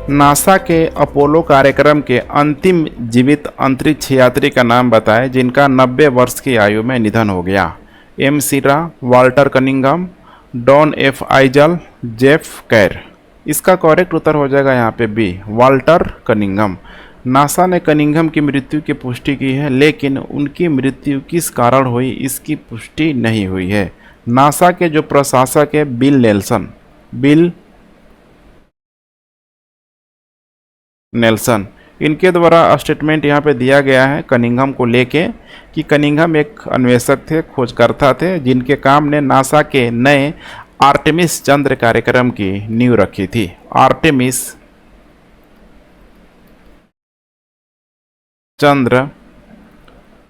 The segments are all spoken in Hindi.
नासा के अपोलो कार्यक्रम के अंतिम जीवित अंतरिक्ष यात्री का नाम बताएं जिनका 90 वर्ष की आयु में निधन हो गया। M Schirra, Walter Cunningham, Donn F Eisele, Jeff Carr. इसका करेक्ट उत्तर हो जाएगा यहाँ पे बी, वाल्टर कनिंघम। नासा ने कनिंघम की मृत्यु की पुष्टि की है, लेकिन उनकी मृत्यु किस कारण हुई इसकी पुष्टि नहीं हुई है। नासा के जो प्रशासक है बिल नेल्सन, इनके द्वारा स्टेटमेंट यहाँ पे दिया गया है कनिंघम को लेके कि कनिंघम एक अन्वेषक थे, खोजकर्ता थे, जिनके काम ने नासा के नए आर्टेमिस चंद्र कार्यक्रम की नींव रखी थी। आर्टेमिस चंद्र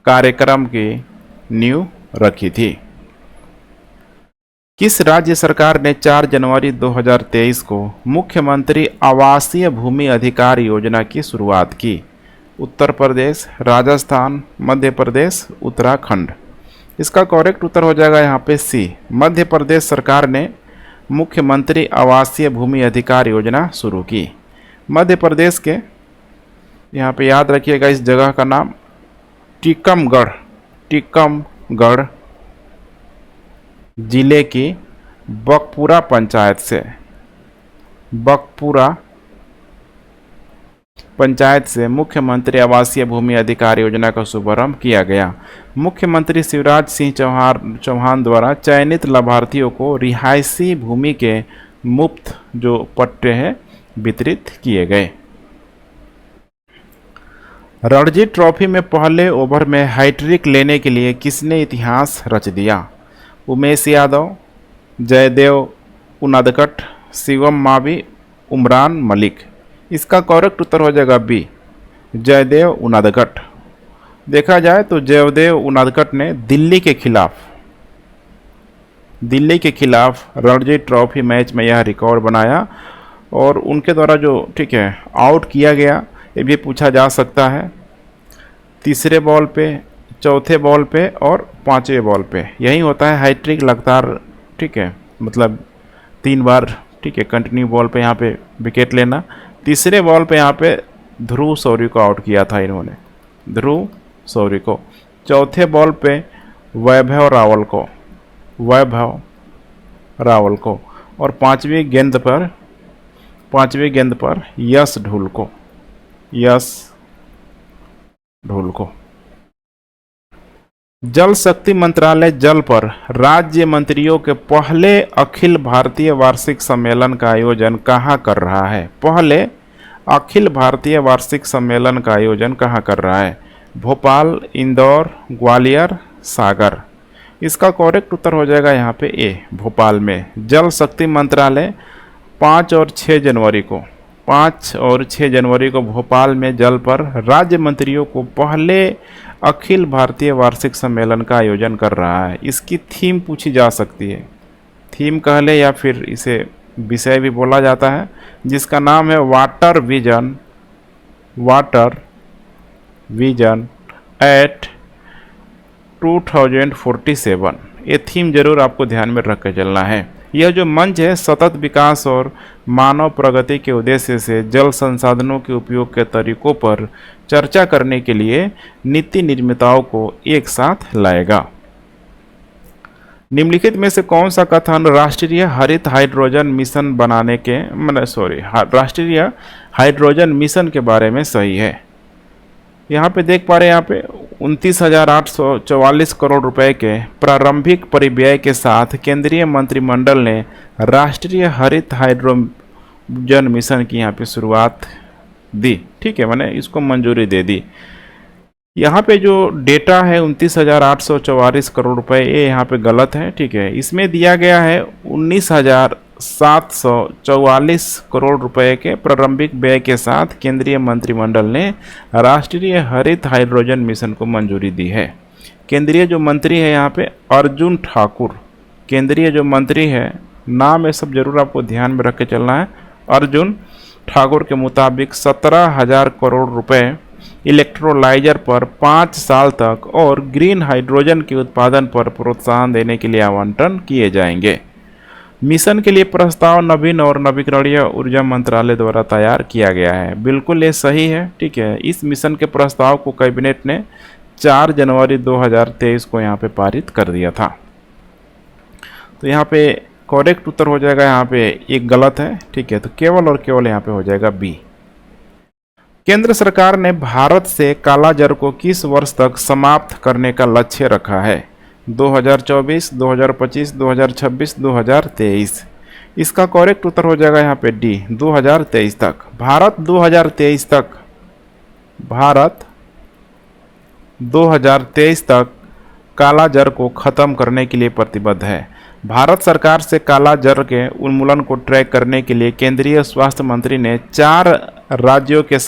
कार्यक्रम की नींव रखी थी। किस राज्य सरकार ने 4 जनवरी 2023 को मुख्यमंत्री आवासीय भूमि अधिकार योजना की शुरुआत की? उत्तर प्रदेश, राजस्थान, मध्य प्रदेश, उत्तराखंड। इसका करेक्ट उत्तर हो जाएगा यहाँ पे सी, मध्य प्रदेश सरकार ने मुख्यमंत्री आवासीय भूमि अधिकार योजना शुरू की। मध्य प्रदेश के यहाँ पे याद रखिएगा इस जगह का नाम टीकमगढ़ जिले की बकपुरा पंचायत से मुख्यमंत्री आवासीय भूमि अधिकार योजना का शुभारंभ किया गया। मुख्यमंत्री शिवराज सिंह चौहान द्वारा चयनित लाभार्थियों को रिहायशी भूमि के मुफ्त जो पट्टे हैं वितरित किए गए। रणजी ट्रॉफी में पहले ओवर में हैट्रिक लेने के लिए किसने इतिहास रच दिया? उमेश यादव, जयदेव उनादकट, शिवम मावी, उमरान मलिक। इसका करेक्ट उत्तर हो जाएगा बी, जयदेव उनादकट। देखा जाए तो जयदेव उनादकट ने दिल्ली के खिलाफ रणजी ट्रॉफी मैच में यह रिकॉर्ड बनाया और उनके द्वारा जो आउट किया गया ये भी पूछा जा सकता है। तीसरे बॉल पे, चौथे बॉल पे और 5वें बॉल पे यही होता है हैट्रिक लगातार, मतलब 3 बार कंटिन्यू बॉल पे यहाँ पे विकेट लेना। तीसरे बॉल पे यहाँ पे ध्रुव शौरी को आउट किया था इन्होंने, ध्रुव शौरी को। चौथे बॉल पे वैभव रावल को और पांचवी गेंद पर यश ढोल को। जल शक्ति मंत्रालय जल पर राज्य मंत्रियों के पहले अखिल भारतीय वार्षिक सम्मेलन का आयोजन कहाँ कर रहा है? पहले अखिल भारतीय वार्षिक सम्मेलन का आयोजन कहाँ कर रहा है? भोपाल, इंदौर, ग्वालियर, सागर। इसका करेक्ट उत्तर हो जाएगा यहाँ पे ए, भोपाल में। जल शक्ति मंत्रालय 5 और 6 जनवरी को भोपाल में जल पर राज्य मंत्रियों को पहले अखिल भारतीय वार्षिक सम्मेलन का आयोजन कर रहा है। इसकी थीम पूछी जा सकती है, थीम कह ले या फिर इसे विषय भी बोला जाता है, जिसका नाम है वाटर विजन एट 2047। ये थीम जरूर आपको ध्यान में रख के चलना है। यह जो मंच है सतत विकास और मानव प्रगति के उद्देश्य से जल संसाधनों के उपयोग के तरीकों पर चर्चा करने के लिए नीति निर्माताओं को एक साथ लाएगा। निम्नलिखित में से कौन सा कथन राष्ट्रीय हरित हाइड्रोजन मिशन के बारे में सही है? यहाँ पे देख पा रहे हैं, यहाँ पे 29,844 करोड़ रुपए के प्रारंभिक परिव्यय के साथ केंद्रीय मंत्रिमंडल ने राष्ट्रीय हरित हाइड्रोजन मिशन की यहाँ पे शुरुआत दी। मैंने इसको मंजूरी दे दी। यहाँ पे जो डेटा है 29,844 करोड़ रुपए, ये यहाँ पे गलत है। इसमें दिया गया है 19,744 करोड़ रुपए के प्रारंभिक व्यय के साथ केंद्रीय मंत्रिमंडल ने राष्ट्रीय हरित हाइड्रोजन मिशन को मंजूरी दी है। केंद्रीय जो मंत्री है यहाँ पे अर्जुन ठाकुर, केंद्रीय जो मंत्री है, नाम ये सब जरूर आपको ध्यान में रख के चलना है। अर्जुन ठाकुर के मुताबिक 17,000 करोड़ रुपए इलेक्ट्रोलाइजर पर 5 साल तक और ग्रीन हाइड्रोजन के उत्पादन पर प्रोत्साहन देने के लिए आवंटन किए जाएंगे। मिशन के लिए प्रस्ताव नवीन और नवीकरणीय ऊर्जा मंत्रालय द्वारा तैयार किया गया है। बिल्कुल ये सही है, ठीक है। इस मिशन के प्रस्ताव को कैबिनेट ने 4 जनवरी 2023 को यहाँ पे पारित कर दिया था। तो यहाँ पे करेक्ट उत्तर हो जाएगा, यहाँ पे एक गलत है, ठीक है। तो केवल और केवल यहाँ पे हो जाएगा बी। केंद्र सरकार ने भारत से कालाजार को किस वर्ष तक समाप्त करने का लक्ष्य रखा है? 2024, 2025, 2026, 2023। इसका करेक्ट उत्तर हो जाएगा यहाँ पे डी, 2023 तक। भारत 2023 तक कालाजार को खत्म करने के लिए प्रतिबद्ध है। भारत सरकार से कालाजार के उन्मूलन को ट्रैक करने के लिए केंद्रीय स्वास्थ्य मंत्री ने 4 राज्यों के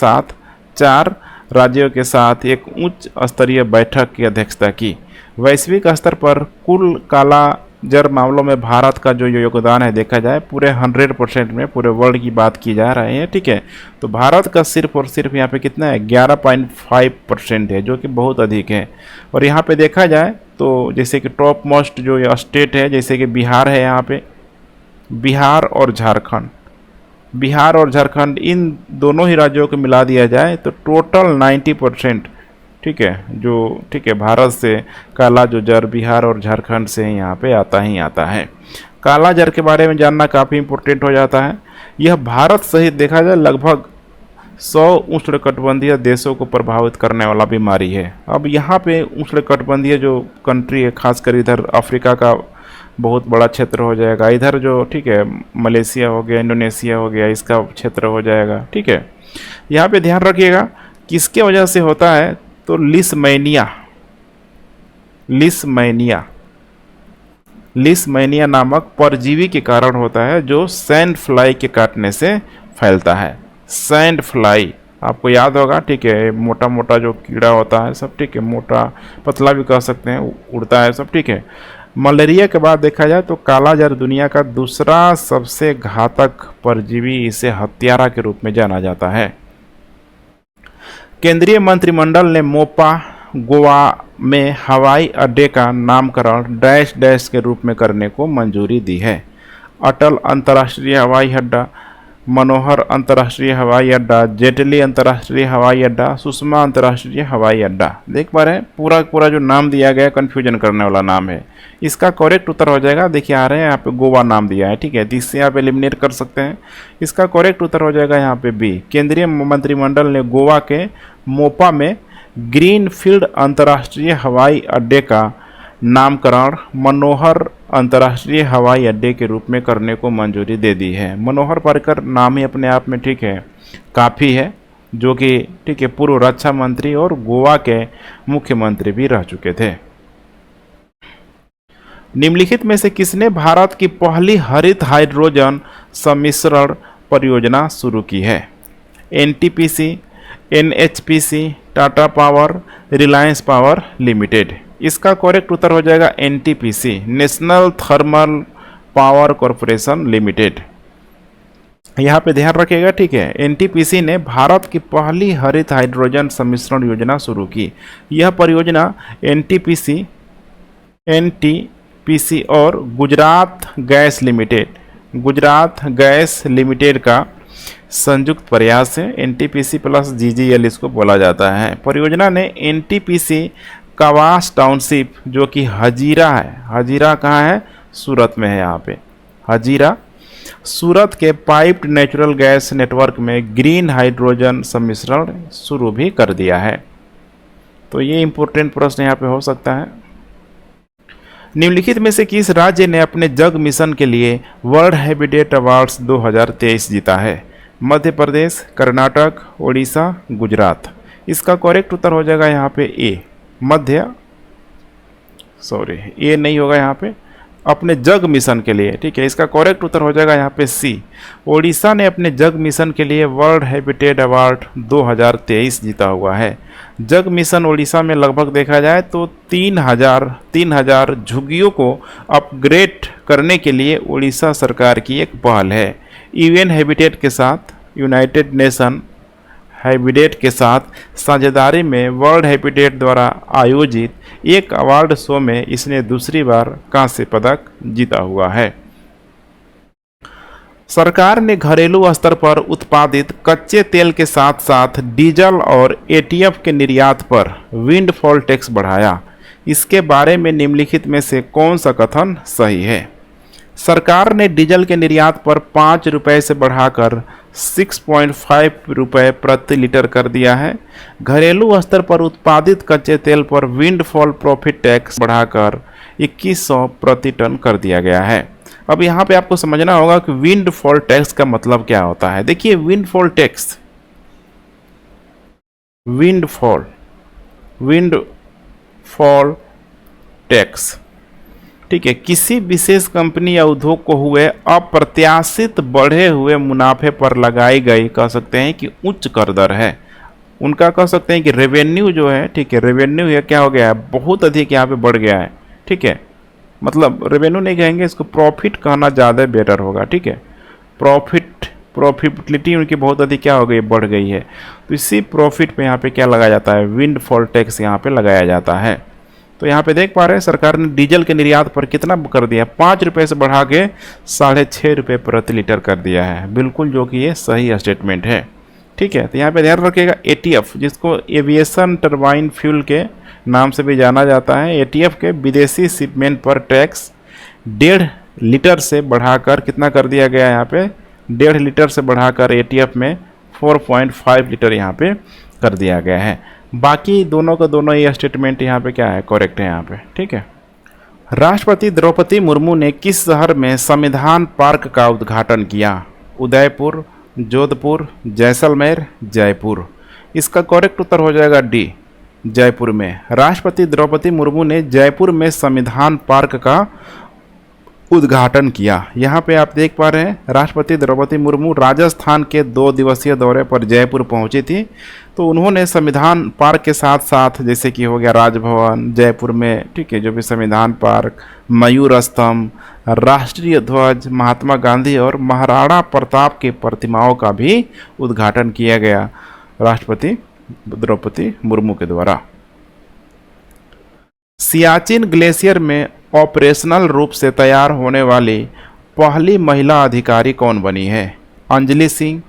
साथ एक उच्च स्तरीय बैठक की अध्यक्षता की। वैश्विक स्तर पर कुल कालाजार मामलों में भारत का जो योगदान है देखा जाए पूरे 100% में पूरे वर्ल्ड की बात की जा रही है, ठीक है। तो भारत का सिर्फ और सिर्फ यहाँ पे कितना है, 11.5% है, जो कि बहुत अधिक है। और यहाँ पे देखा जाए तो जैसे कि टॉप मोस्ट जो स्टेट है, जैसे कि बिहार है, यहाँ पे बिहार और झारखंड इन दोनों ही राज्यों को मिला दिया जाए तो टोटल 90%, ठीक है, जो ठीक है भारत से काला जो जार बिहार और झारखंड से यहाँ पे आता है। काला जार के बारे में जानना काफ़ी इम्पोर्टेंट हो जाता है। यह भारत सहित देखा जाए लगभग 100 उष्णकटिबंधीय देशों को प्रभावित करने वाला बीमारी है। अब यहाँ पे उष्णकटिबंधीय जो कंट्री है, खासकर इधर अफ्रीका का बहुत बड़ा क्षेत्र हो जाएगा, इधर जो ठीक है मलेशिया हो गया, इंडोनेशिया हो गया, इसका क्षेत्र हो जाएगा, ठीक है। यहाँ पे ध्यान रखिएगा किसके वजह से होता है, तो लिसमैनिया नामक परजीवी के कारण होता है, जो सैंड फ्लाई के काटने से फैलता है। सैंड फ्लाई आपको याद होगा, ठीक है, मोटा मोटा जो कीड़ा होता है सब, ठीक है, मोटा पतला भी कह सकते हैं, उड़ता है सब, ठीक है। मलेरिया के बाद देखा जाए तो कालाजार दुनिया का दूसरा सबसे घातक परजीवी, इसे हत्यारा के रूप में जाना जाता है। केंद्रीय मंत्रिमंडल ने मोपा गोवा में हवाई अड्डे का नामकरण डैश डैश के रूप में करने को मंजूरी दी है। अटल अंतर्राष्ट्रीय हवाई अड्डा, मनोहर अंतर्राष्ट्रीय हवाई अड्डा, जेटली अंतर्राष्ट्रीय हवाई अड्डा, सुषमा अंतर्राष्ट्रीय हवाई अड्डा। देख पा रहे हैं पूरा जो नाम दिया गया कन्फ्यूजन करने वाला नाम है। इसका करेक्ट उत्तर हो जाएगा, देखिए आ रहे हैं यहाँ पे गोवा नाम दिया है, ठीक है, तो इससे आप एलिमिनेट कर सकते हैं। इसका करेक्ट उत्तर हो जाएगा यहाँ पे बी। केंद्रीय मंत्रिमंडल ने गोवा के मोपा में ग्रीनफील्ड अंतर्राष्ट्रीय हवाई अड्डे का नामकरण मनोहर अंतर्राष्ट्रीय हवाई अड्डे के रूप में करने को मंजूरी दे दी है। मनोहर पर्रिकर नाम ही अपने आप में ठीक है काफ़ी है, जो कि ठीक है पूर्व रक्षा मंत्री और गोवा के मुख्यमंत्री भी रह चुके थे। निम्नलिखित में से किसने भारत की पहली हरित हाइड्रोजन सम्मिश्रण परियोजना शुरू की है? NTPC, NHPC, Tata power, Reliance power limited. इसका करेक्ट उत्तर हो जाएगा NTPC, national thermal power corporation limited. यहाँ पे ध्यान रखिएगा, ठीक है, एनटीपीसी ने भारत की पहली हरित हाइड्रोजन सम्मिश्रण योजना शुरू की। यह परियोजना एनटीपीसी और गुजरात गैस लिमिटेड का संयुक्त प्रयास है। एनटीपीसी प्लस जीजीएल इसको बोला जाता है। परियोजना ने एनटीपीसी कवास टाउनशिप, जो कि हजीरा है, हजीरा कहाँ है? सूरत में है। यहाँ पे हजीरा सूरत के पाइप्ड नेचुरल गैस नेटवर्क में ग्रीन हाइड्रोजन सम्मिश्रण शुरू भी कर दिया है। तो ये इंपॉर्टेंट प्रश्न यहाँ पे हो सकता है। निम्नलिखित में से किस राज्य ने अपने जग मिशन के लिए वर्ल्ड हैबिटेट अवार्ड्स 2023 जीता है? मध्य प्रदेश, कर्नाटक, ओडिशा, गुजरात। इसका करेक्ट उत्तर हो जाएगा यहाँ पे ए, ए नहीं होगा यहाँ पे, अपने जग मिशन के लिए, ठीक है। इसका करेक्ट उत्तर हो जाएगा यहाँ पे सी। ओडिशा ने अपने जग मिशन के लिए वर्ल्ड हैबिटेट अवार्ड 2023 जीता हुआ है। जग मिशन ओडिशा में लगभग देखा जाए तो 3000 झुग्गियों को अपग्रेड करने के लिए ओडिशा सरकार की एक पहल है। यूएन हैबिटेट के साथ, यूनाइटेड नेशन हैबिटेट के साथ साझेदारी में वर्ल्ड हैबिटेट द्वारा आयोजित एक अवार्ड शो में इसने दूसरी बार कांस्य पदक जीता हुआ है। सरकार ने घरेलू स्तर पर उत्पादित कच्चे तेल के साथ साथ डीजल और एटीएफ के निर्यात पर विंडफॉल टैक्स बढ़ाया। इसके बारे में निम्नलिखित में से कौन सा कथन सही है? सरकार ने डीजल के निर्यात पर 5 रुपये से बढ़ाकर 6.5 रुपये प्रति लीटर कर दिया है। घरेलू स्तर पर उत्पादित कच्चे तेल पर विंडफॉल प्रॉफिट टैक्स बढ़ाकर 2100 प्रति टन कर दिया गया है। अब यहाँ पे आपको समझना होगा कि विंडफॉल टैक्स का मतलब क्या होता है। देखिए विंडफॉल टैक्स, विंडफॉल टैक्स, ठीक है, किसी विशेष कंपनी या उद्योग को हुए अप्रत्याशित बढ़े हुए मुनाफे पर लगाई गई, कह सकते हैं कि उच्च कर दर है। उनका कह सकते हैं कि रेवेन्यू जो है, ठीक है, रेवेन्यू ये क्या हो गया है, बहुत अधिक यहाँ पे बढ़ गया है। ठीक है, मतलब रेवेन्यू नहीं कहेंगे इसको, प्रॉफिट कहना ज़्यादा बेटर होगा। ठीक है, प्रॉफिटेबिलिटी उनकी बहुत अधिक क्या हो गई, बढ़ गई है। तो इसी प्रॉफिट पे यहाँ पे क्या लगाया जाता है, विंडफॉल टैक्स यहाँ पे लगाया जाता है। तो यहाँ पे देख पा रहे हैं सरकार ने डीजल के निर्यात पर कितना कर दिया, 5 रुपये से बढ़ा के 6.5 रुपये प्रति लीटर कर दिया है, बिल्कुल, जो कि ये सही स्टेटमेंट है। ठीक है, तो यहाँ पे ध्यान रखिएगा एटीएफ, जिसको एविएशन टरबाइन फ्यूल के नाम से भी जाना जाता है, एटीएफ के विदेशी शिपमेंट पर टैक्स 1.5 लीटर से बढ़ाकर कितना कर दिया गया है, यहाँ पे 1.5 लीटर से बढ़ाकर एटीएफ में 4.5 लीटर यहाँ पे कर दिया गया है। बाकी दोनों का दोनों ये स्टेटमेंट यहाँ पे क्या है, करेक्ट है यहाँ पे। ठीक है, राष्ट्रपति द्रौपदी मुर्मू ने किस शहर में संविधान पार्क का उद्घाटन किया? उदयपुर, जोधपुर, जैसलमेर, जयपुर। इसका करेक्ट उत्तर हो जाएगा डी, जयपुर में। राष्ट्रपति द्रौपदी मुर्मू ने जयपुर में संविधान पार्क का उद्घाटन किया। यहाँ पे आप देख पा रहे हैं राष्ट्रपति द्रौपदी मुर्मू राजस्थान के 2 दिवसीय दौरे पर जयपुर पहुंची थी। तो उन्होंने संविधान पार्क के साथ साथ जैसे कि हो गया राजभवन जयपुर में, ठीक है, जो भी संविधान पार्क, मयूर स्तंभ, राष्ट्रीय ध्वज, महात्मा गांधी और महाराणा प्रताप की प्रतिमाओं का भी उद्घाटन किया गया राष्ट्रपति द्रौपदी मुर्मू के द्वारा। सियाचिन ग्लेशियर में ऑपरेशनल रूप से तैयार होने वाली पहली महिला अधिकारी कौन बनी है? अंजलि सिंह,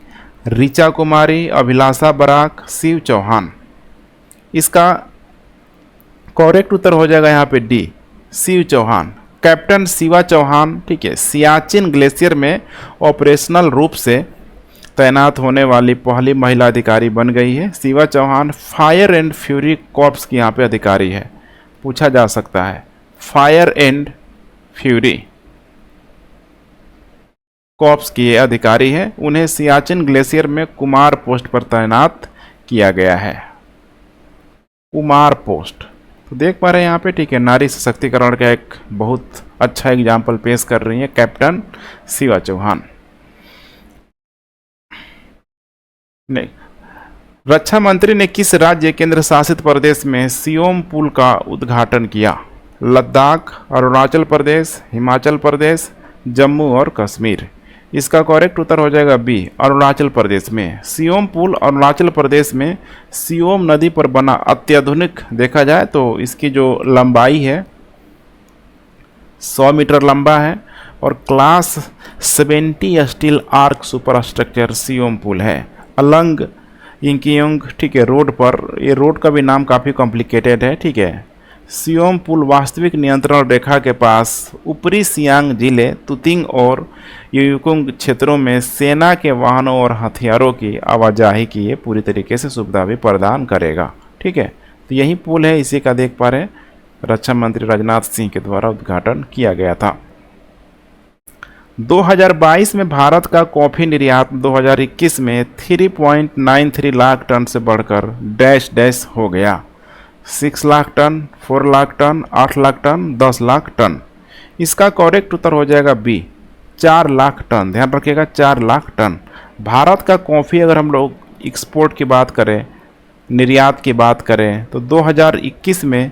ऋचा कुमारी, अभिलाषा बराक, शिव चौहान। इसका करेक्ट उत्तर हो जाएगा यहाँ पे डी, शिव चौहान। कैप्टन शिवा चौहान, ठीक है, सियाचिन ग्लेशियर में ऑपरेशनल रूप से तैनात होने वाली पहली महिला अधिकारी बन गई है। Shiva Chauhan Fire and Fury Corps की यहाँ पे अधिकारी है, पूछा जा सकता है। फायर एंड फ्यूरी कॉर्प्स की अधिकारी है। उन्हें सियाचिन ग्लेशियर में कुमार पोस्ट पर तैनात किया गया है, कुमार पोस्ट। तो देख पा रहे हैं यहाँ पे, ठीक है, नारी सशक्तिकरण का एक बहुत अच्छा एग्जाम्पल पेश कर रही है कैप्टन शिवा चौहान। नहीं, रक्षा मंत्री ने किस राज्य केंद्र शासित प्रदेश में सियोम पुल का उद्घाटन किया? लद्दाख, अरुणाचल प्रदेश, हिमाचल प्रदेश, जम्मू और कश्मीर। इसका करेक्ट उत्तर हो जाएगा बी, अरुणाचल प्रदेश में। सियोम पुल अरुणाचल प्रदेश में सियोम नदी पर बना अत्याधुनिक, देखा जाए तो इसकी जो लंबाई है 100 मीटर लंबा है और class 70 steel arch superstructure Siyom पुल है। अलंग इंकियोंग, ठीक है, रोड पर, ये रोड का भी नाम काफ़ी कॉम्प्लिकेटेड है। ठीक है, सियोम पुल वास्तविक नियंत्रण रेखा के पास ऊपरी सियांग जिले, तुतिंग और युकुंग क्षेत्रों में सेना के वाहनों और हथियारों की आवाजाही की ये पूरी तरीके से सुविधा भी प्रदान करेगा। ठीक है, तो यही पुल है, इसी का देख पा रहे हैं रक्षा मंत्री राजनाथ सिंह के द्वारा उद्घाटन किया गया था। 2022 में भारत का कॉफ़ी निर्यात 2021 में 3.93 लाख टन से बढ़कर डैश डैश हो गया। 6 lakh ton, 4 lakh ton, 8 lakh ton, 10 lakh ton. इसका करेक्ट उत्तर हो जाएगा बी, 4 लाख टन। ध्यान रखिएगा, 4 लाख टन। भारत का कॉफ़ी अगर हम लोग एक्सपोर्ट की बात करें, निर्यात की बात करें, तो 2021 में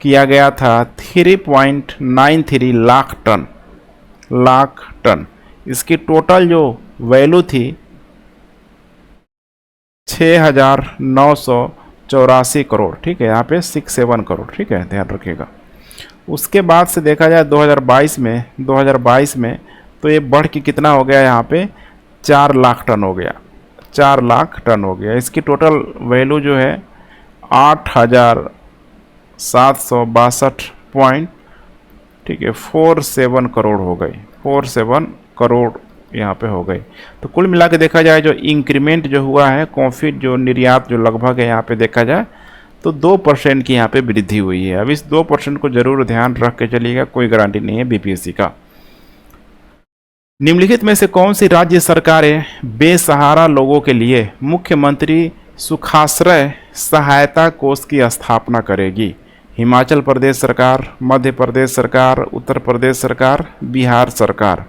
किया गया था 3.93 लाख टन। इसकी टोटल जो वैल्यू थी 6,984 करोड़। ठीक है, यहाँ पे 67 करोड़। ठीक है, ध्यान रखिएगा। उसके बाद से देखा जाए 2022 में तो ये बढ़ के कितना हो गया यहाँ पे 4 लाख टन हो गया, 4 लाख टन हो गया। इसकी टोटल वैल्यू जो है 8,762 पॉइंट, ठीक है, 47 करोड़ हो गई, 47 करोड़ यहाँ पे हो गई। तो कुल मिला के देखा जाए जो इंक्रीमेंट जो हुआ है कॉफ़ी जो निर्यात जो लगभग है यहाँ पे देखा जाए तो 2% की यहाँ पे वृद्धि हुई है। अब इस 2% को जरूर ध्यान रख के चलिएगा, कोई गारंटी नहीं है बीपीएससी का। निम्नलिखित में से कौन सी राज्य सरकारें बेसहारा लोगों के लिए मुख्यमंत्री सुखाश्रय सहायता कोष की स्थापना करेगी? हिमाचल प्रदेश सरकार, मध्य प्रदेश सरकार, उत्तर प्रदेश सरकार, बिहार सरकार।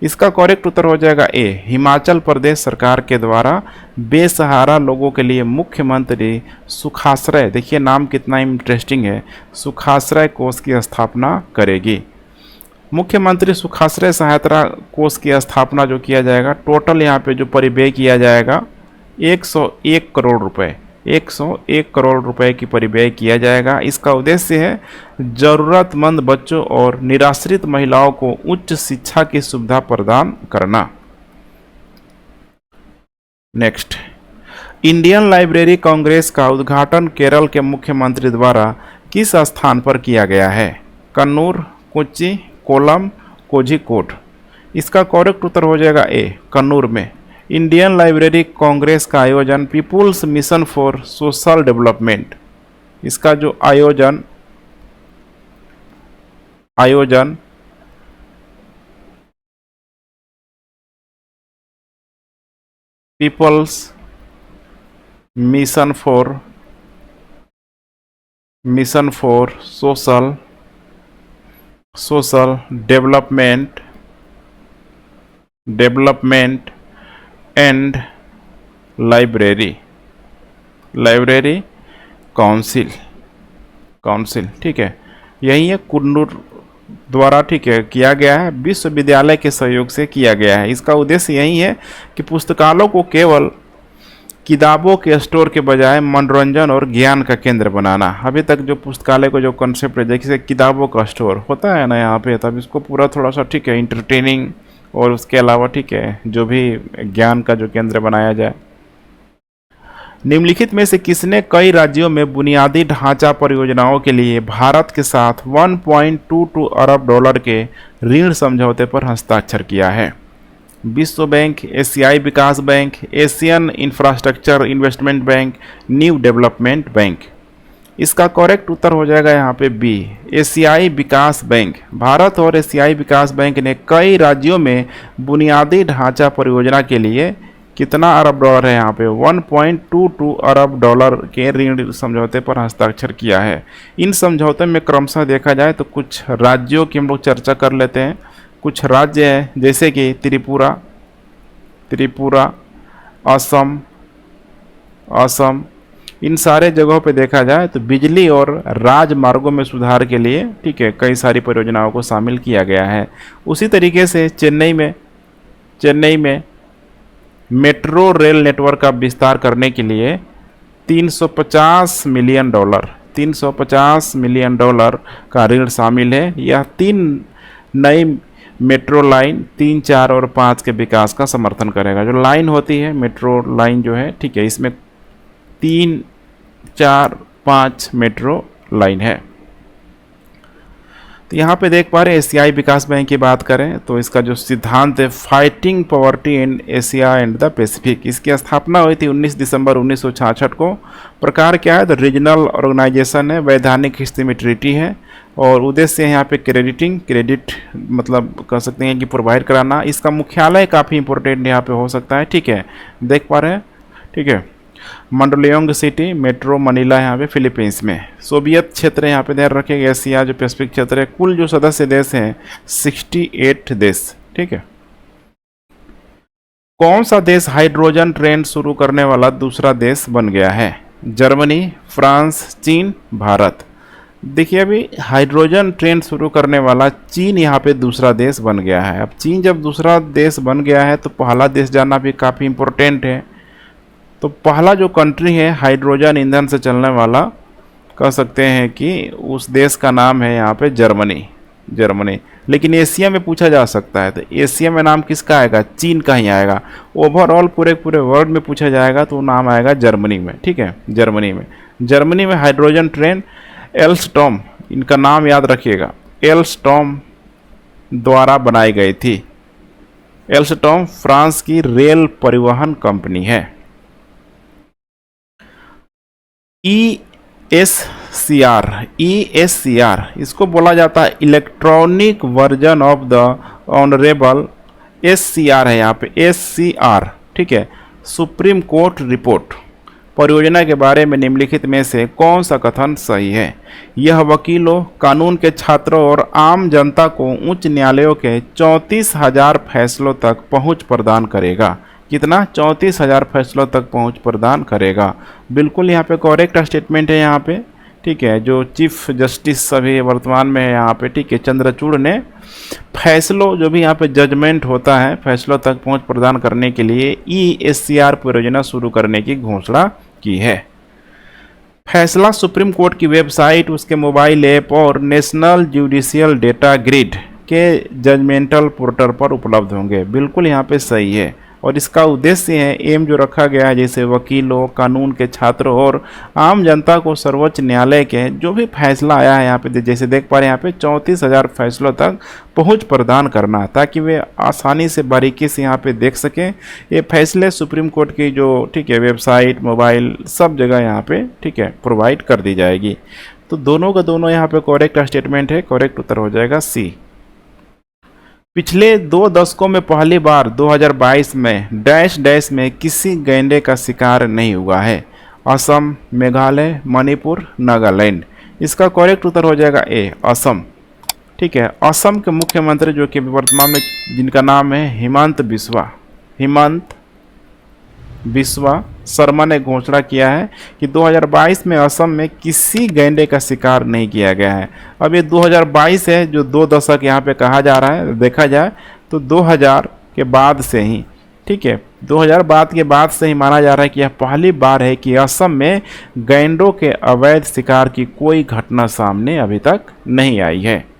इसका करेक्ट उत्तर हो जाएगा ए, हिमाचल प्रदेश सरकार के द्वारा बेसहारा लोगों के लिए मुख्यमंत्री सुखाश्रय, देखिए नाम कितना इंटरेस्टिंग है, सुखाश्रय कोष की स्थापना करेगी। मुख्यमंत्री सुखाश्रय सहायता कोष की स्थापना जो किया जाएगा, टोटल यहाँ पे जो परिव्यय किया जाएगा 101 करोड़ रुपए, 101 करोड़ रुपए की परिव्यय किया जाएगा। इसका उद्देश्य है जरूरतमंद बच्चों और निराश्रित महिलाओं को उच्च शिक्षा की सुविधा प्रदान करना। नेक्स्ट, इंडियन लाइब्रेरी कांग्रेस का उद्घाटन केरल के मुख्यमंत्री द्वारा किस स्थान पर किया गया है? कन्नूर, कोच्चि, कोलम, कोझिकोड। इसका करेक्ट उत्तर हो जाएगा ए, कन्नूर में। इंडियन लाइब्रेरी कांग्रेस का आयोजन people's mission for social development, इसका जो आयोजन people's mission for social development and library council, ठीक है, यही है, कुन्नूर द्वारा, ठीक है, किया गया है, विश्वविद्यालय के सहयोग से किया गया है। इसका उद्देश्य यही है कि पुस्तकालयों को केवल किताबों के स्टोर के बजाय मनोरंजन और ज्ञान का केंद्र बनाना। अभी तक जो पुस्तकालय को जो कॉन्सेप्ट है, जैसे किताबों का स्टोर होता है ना यहाँ पे, तब इसको पूरा थोड़ा सा, ठीक है, इंटरटेनिंग और उसके अलावा, ठीक है, जो भी ज्ञान का जो केंद्र बनाया जाए। निम्नलिखित में से किसने कई राज्यों में बुनियादी ढांचा परियोजनाओं के लिए भारत के साथ 1.22 अरब डॉलर के ऋण समझौते पर हस्ताक्षर किया है? विश्व बैंक, एशियाई विकास bank, Asian infrastructure investment bank, new development bank. इसका करेक्ट उत्तर हो जाएगा यहाँ पे बी, एशियाई विकास बैंक। भारत और एशियाई विकास बैंक ने कई राज्यों में बुनियादी ढांचा परियोजना के लिए कितना अरब डॉलर है यहाँ पे 1.22 अरब डॉलर के ऋण समझौते पर हस्ताक्षर किया है। इन समझौते में क्रमशः देखा जाए तो कुछ राज्यों की हम लोग चर्चा कर लेते हैं। कुछ राज्य हैं जैसे कि त्रिपुरा, असम, इन सारे जगहों पे देखा जाए तो बिजली और राजमार्गों में सुधार के लिए, ठीक है, कई सारी परियोजनाओं को शामिल किया गया है। उसी तरीके से चेन्नई में मेट्रो रेल नेटवर्क का विस्तार करने के लिए 350 मिलियन डॉलर का ऋण शामिल है। यह 3 नई मेट्रो लाइन 3, 4 और 5 के विकास का समर्थन करेगा। जो लाइन होती है मेट्रो लाइन जो है, ठीक है, इसमें 3, 4, 5 मेट्रो लाइन है। तो यहाँ पे देख पा रहे हैं एशियाई विकास बैंक की बात करें तो इसका जो सिद्धांत है fighting poverty in Asia and the Pacific, इसकी स्थापना हुई थी 19 दिसंबर 1966 को। प्रकार क्या है तो रीजनल ऑर्गेनाइजेशन है, वैधानिक हिस्से में ट्रीटी है और उद्देश्य है यहाँ पे क्रेडिट मतलब कह सकते हैं कि प्रोवाइड कराना। इसका मुख्यालय काफ़ी इंपॉर्टेंट यहाँ पे हो सकता है, ठीक है, देख पा रहे हैं, ठीक है। मंडोलियोंग सिटी, मेट्रो मनीला यहाँ पे फिलीपींस में। सोवियत क्षेत्र यहाँ पे ध्यान रखेंगे, एशिया जो पैसिफिक क्षेत्र है। कुल जो सदस्य देश हैं 68 देश, ठीक है। कौन सा देश हाइड्रोजन ट्रेन शुरू करने वाला दूसरा देश बन गया है? जर्मनी, फ्रांस, चीन, भारत। देखिए अभी हाइड्रोजन ट्रेन शुरू करने वाला चीन यहाँ पे दूसरा देश बन गया है। अब चीन जब दूसरा देश बन गया है तो पहला देश जानना भी काफ़ी इम्पोर्टेंट है। तो पहला जो कंट्री है हाइड्रोजन ईंधन से चलने वाला, कह सकते हैं कि उस देश का नाम है यहाँ पे जर्मनी। जर्मनी। लेकिन एशिया में पूछा जा सकता है, तो एशिया में नाम किसका आएगा? चीन का ही आएगा। ओवरऑल पूरे पूरे वर्ल्ड में पूछा जाएगा तो नाम आएगा जर्मनी में, ठीक है, जर्मनी में हाइड्रोजन ट्रेन एल्स्टॉम, इनका नाम याद रखिएगा, एल्स्टॉम द्वारा बनाई गई थी। एल्स्टॉम फ्रांस की रेल परिवहन कंपनी है। ESCR इसको बोला जाता है electronic version of the honourable, SCR है यहाँ पे, SCR, ठीक है। सुप्रीम कोर्ट रिपोर्ट, परियोजना के बारे में निम्नलिखित में से कौन सा कथन सही है? यह वकीलों, कानून के छात्रों और आम जनता को उच्च न्यायालयों के 34,000 फैसलों तक पहुंच प्रदान करेगा। कितना? 34,000 फैसलों तक पहुंच प्रदान करेगा। बिल्कुल यहाँ पे करेक्ट स्टेटमेंट है यहाँ पे, ठीक है। जो चीफ जस्टिस सभी वर्तमान में है यहाँ पे, ठीक है, चंद्रचूड़ ने फैसलों, जो भी यहाँ पे जजमेंट होता है, फैसलों तक पहुंच प्रदान करने के लिए ESCR परियोजना शुरू करने की घोषणा की है। फैसला सुप्रीम कोर्ट की वेबसाइट, उसके मोबाइल ऐप और नेशनल जुडिशियल डेटा ग्रिड के जजमेंटल पोर्टल पर उपलब्ध होंगे। बिल्कुल यहाँ पे सही है। और इसका उद्देश्य है, एम जो रखा गया है, जैसे वकीलों, कानून के छात्रों और आम जनता को सर्वोच्च न्यायालय के जो भी फैसला आया है यहाँ पे, जैसे देख पा रहे हैं यहाँ पे 34,000 फैसलों तक पहुँच प्रदान करना, ताकि वे आसानी से बारीकी से यहाँ पे देख सकें। ये फैसले सुप्रीम कोर्ट की जो, ठीक है, वेबसाइट, मोबाइल, सब जगह यहाँ पे, ठीक है, प्रोवाइड कर दी जाएगी। तो दोनों का दोनों यहाँ पे करेक्ट स्टेटमेंट है। करेक्ट उत्तर हो जाएगा सी। पिछले 2 दशकों में पहली बार 2022 में डैश डैश में किसी गैंडे का शिकार नहीं हुआ है। असम, मेघालय, मणिपुर, नागालैंड। इसका करेक्ट उत्तर हो जाएगा ए, असम, ठीक है। असम के मुख्यमंत्री जो कि वर्तमान में, जिनका नाम है हिमंत बिस्वा शर्मा ने घोषणा किया है कि 2022 में असम में किसी गैंडे का शिकार नहीं किया गया है। अब ये 2022 है, जो 2 दशक यहाँ पे कहा जा रहा है, देखा जाए तो 2000 के बाद से ही, ठीक है, 2000 बाद के बाद से ही माना जा रहा है कि यह पहली बार है कि असम में गैंडों के अवैध शिकार की कोई घटना सामने अभी तक नहीं आई है।